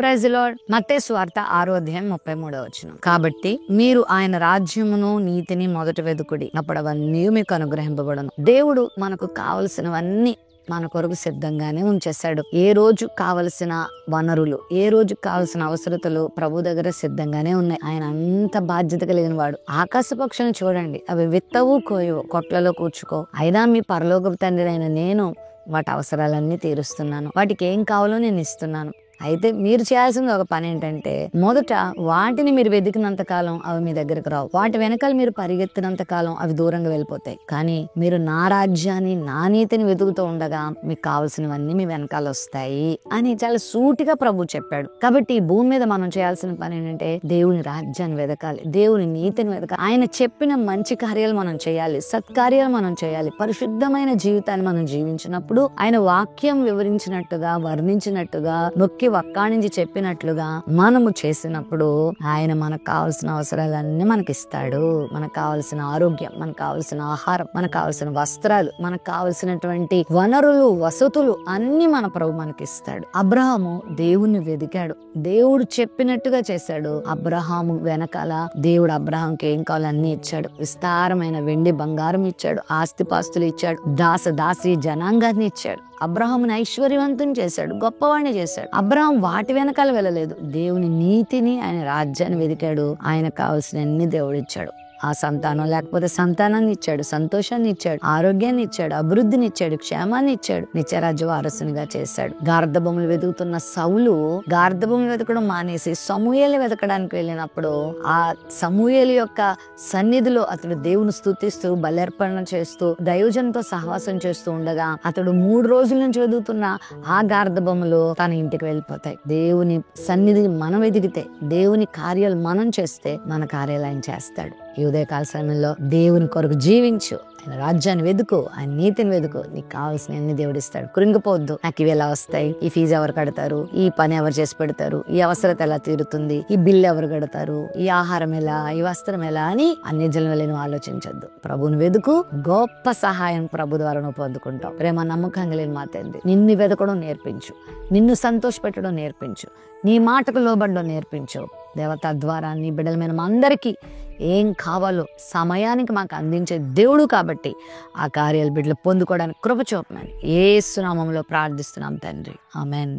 Praise the lord. మత్తయి సువార్త 6:33. కాబట్టి మీరు ఆయన రాజ్యమును నీతిని మొదట వెదుకుడి, అప్పుడు అవన్నీ మీకు అనుగ్రహింపబడును. దేవుడు మనకు కావలసినవన్నీ మన కొరకు సిద్ధంగానే ఉంచేశాడు. ఏ రోజు కావలసిన వనరులు, ఏ రోజు కావలసిన అవసరతలు ప్రభు దగ్గర సిద్ధంగానే ఉన్నాయి. ఆయన అంత బాధ్యత కలిగిన వాడు. ఆకాశ పక్షులను చూడండి, అవి విత్తవు కోయవు, కొట్లలో కూర్చుకో, అయినా మీ పరలోకపు తండ్రి అయిన నేను వాటి అవసరాలన్నీ తీరుస్తున్నాను, వాటికి ఏం కావాలో నేను ఇస్తున్నాను. అయితే మీరు చేయాల్సిన ఒక పని ఏంటంటే, మొదట వాటిని మీరు వెతికినంత కాలం అవి మీ దగ్గరకు రావు. వాటి వెనకాల మీరు పరిగెత్తినంత కాలం అవి దూరంగా వెళ్ళిపోతాయి. కానీ మీరు నా రాజ్యాన్ని, నా నీతిని వెతుకుతూ ఉండగా మీకు కావాల్సినవన్నీ మీ వెనకాల వస్తాయి అని చాలా సూటిగా ప్రభు చెప్పాడు. కాబట్టి ఈ భూమి మీద మనం చేయాల్సిన పని ఏంటంటే, దేవుని రాజ్యాన్ని వెతకాలి, దేవుని నీతిని వెతకాలి. ఆయన చెప్పిన మంచి కార్యాలు మనం చేయాలి, సత్కార్యాలు మనం చేయాలి. పరిశుద్ధమైన జీవితాన్ని మనం జీవించినప్పుడు, ఆయన వాక్యం వివరించినట్టుగా, వర్ణించినట్టుగా, నొక్కి వక్కాణించి చెప్పినట్లుగా మనము చేసినప్పుడు ఆయన మనకు కావాల్సిన అవసరాలన్నీ మనకిస్తాడు. మనకు కావాల్సిన ఆరోగ్యం, మనకు కావాల్సిన ఆహారం, మనకు కావాల్సిన వస్త్రాలు, మనకు కావాల్సినటువంటి వనరులు, వసతులు అన్ని మన ప్రభు మనకిస్తాడు. అబ్రహాము దేవుణ్ణి వెదికాడు, దేవుడు చెప్పినట్టుగా చేశాడు. అబ్రహాము వెనకాల దేవుడు అబ్రహాంకి ఏం కావాలో అన్ని ఇచ్చాడు. విస్తారమైన వెండి బంగారం ఇచ్చాడు, ఆస్తిపాస్తులు ఇచ్చాడు, దాసి జనాంగాన్ని ఇచ్చాడు. అబ్రహాముని ఐశ్వర్యవంతుని చేశాడు, గొప్పవాడిని చేశాడు. అబ్రహాం వాటి వెనకాల వెళ్ళలేదు, దేవుని నీతిని, ఆయన రాజ్యాన్ని వెతికాడు. ఆయన కావాల్సిన దేవుడు ఇచ్చాడు. ఆ సంతానం లేకపోతే సంతానాన్ని ఇచ్చాడు, సంతోషాన్ని ఇచ్చాడు, ఆరోగ్యాన్ని ఇచ్చాడు, అభివృద్ధిని ఇచ్చాడు, క్షేమాన్ని ఇచ్చాడు, నిత్యరాజ్య వారసునిగా చేశాడు. గార్ధభూములు వెతుకుతున్న సౌలు గార్ధభూములు వెతకడం మానేసి సమూయేలు వెతకడానికి వెళ్ళినప్పుడు, ఆ సమూయేలు యొక్క సన్నిధిలో అతడు దేవుని స్తుతిస్తూ, బలర్పణ చేస్తూ, దైవజనంతో సహవాసం చేస్తూ ఉండగా, అతడు 3 రోజుల నుంచి వెతుకుతున్న ఆ గార్ధభూములు తన ఇంటికి వెళ్ళిపోతాయి. దేవుని సన్నిధిని మనం వెతికితే, దేవుని కార్యాలు మనం చేస్తే, మన కార్యాలు ఆయన చేస్తాడు. ఈ ఉదయకాల సమయంలో దేవుని కొరకు జీవించు, ఆయన రాజ్యాన్ని వెతుకు, ఆయన నీతిని వెతుకు, నీకు కావాల్సిన అన్ని దేవుడు ఇస్తాడు. కృంగిపోవద్దు, నాకు ఇవి ఎలా వస్తాయి, ఈ ఫీజు ఎవరు కడతారు, ఈ పని ఎవరు చేసి పెడతారు, ఈ అవసరత ఎలా తీరుతుంది, ఈ బిల్లు ఎవరు కడతారు, ఈ ఆహారం ఎలా, ఈ వస్త్రం ఎలా అని అన్ని జనం వెళ్ళి ఆలోచించద్దు. ప్రభుని వెతుకు, గొప్ప సహాయం ప్రభు ద్వారా నువ్వు పొందుకుంటావు. ప్రేమ నమ్మకం కలిగిన మా తండ్రి, నిన్ను వెతకడం నేర్పించు, నిన్ను సంతోషపెట్టడం నేర్పించు, నీ మాటకు లోబడడం నేర్పించు. దేవత ద్వారా నీ బిడ్డల మీద అందరికీ ఏం కావాలో సమయానికి మాకు అందించే దేవుడు కాబట్టి ఆ కార్యాలు బిడ్డలు పొందుకోవడానికి కృప చూపమని యేసు నామములో ప్రార్థిస్తున్నాం తండ్రి. ఆమెన్.